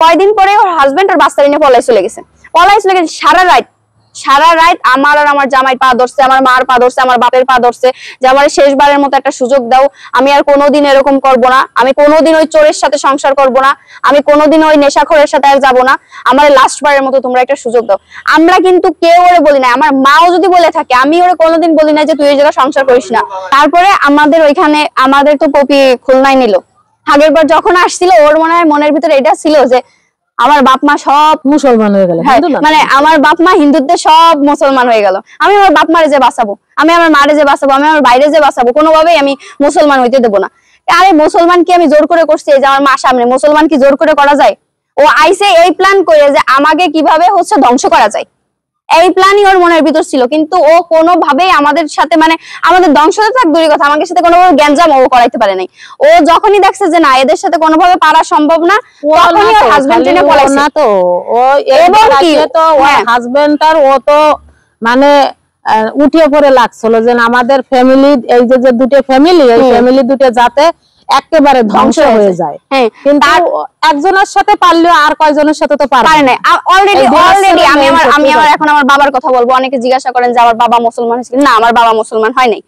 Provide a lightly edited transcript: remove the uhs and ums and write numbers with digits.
কয়দিন পরে ওর হাজবেন্ড ওর বাচ্চা নিয়ে পলাই চলে গেছে সারা রাত আমার আর আমার জামাই পা ধরছে, আমার মার পা ধরছে, আমার বাপের পা ধরছে যে আমার শেষবারের মতো একটা সুযোগ দাও, আমি আর কোনোদিন এরকম করব না, আমি কোনোদিন ওই চোরের সাথে সংসার করব না, আমি কোনোদিন ওই নেশাখোরের সাথে আর যাব না, আমার লাস্ট বারের মতো তোমরা একটা সুযোগ দাও। আমরা কিন্তু কেউ ওরে বলি না, আমার মাও যদি বলে থাকে আমি ওরে কোনোদিন বলি না যে তুই এই জায়গায় সংসার করিস না। তারপরে আমাদের ওইখানে আমাদের তো পপি খুলনায় নিল, আগের বার যখন আসছিল ওর মনে হয় মনের ভিতরে এটা ছিল যে আমার বাপ মা সব মুসলমান হয়ে গেল, মানে আমার বাপ মা হিন্দুদের সব মুসলমান হয়ে গেল, আমি আমার বাপ মারে যে বাঁচাবো, আমি আমার মারে যে বাঁচাবো, আমি আমার বাইরে যে বাঁচাবো, কোনোভাবেই আমি মুসলমান হইতে দেবো না। আরে মুসলমান কি আমি জোর করে করছি? এই যে আমার মা সামনে, মুসলমান কি জোর করে করা যায়? ও আইসে এই প্ল্যান করে যে আমাকে কিভাবে ধ্বংস করা যায়, এই প্ল্যানই ওর মনের ভিতর ছিল, কিন্তু ও কোনোভাবেই আমাদের সাথে মানে আমাদের ধ্বংসটা থাক দূরের কথা, আমাদের সাথে কোনোভাবে গ্যাঞ্জাম ও করাইতে পারে নাই। ও যখনই দেখছে যে না এদের সাথে কোনোভাবে পারা সম্ভব না, তখনই ওর হাজবেন্ড টেনে পলাইছে। না তো ও এবং কি তো ওর হাজবেন্ড আর ও তো মানে উঠিয়ে পড়ে লাগছিল যে আমাদের ফ্যামিলি, এই যে দুটো ফ্যামিলি, এই ফ্যামিলি দুটো যাতে একেবারে ধ্বংস হয়ে যায়। কিন্তু একজনের সাথে পারলেও আর কয়জনের সাথে তো পারে না। অলরেডি আমি এখন আমার বাবার কথা বলবো। অনেকে জিজ্ঞাসা করেন যে আমার বাবা মুসলমান হয়েছিল, না আমার বাবা মুসলমান হয় নাই।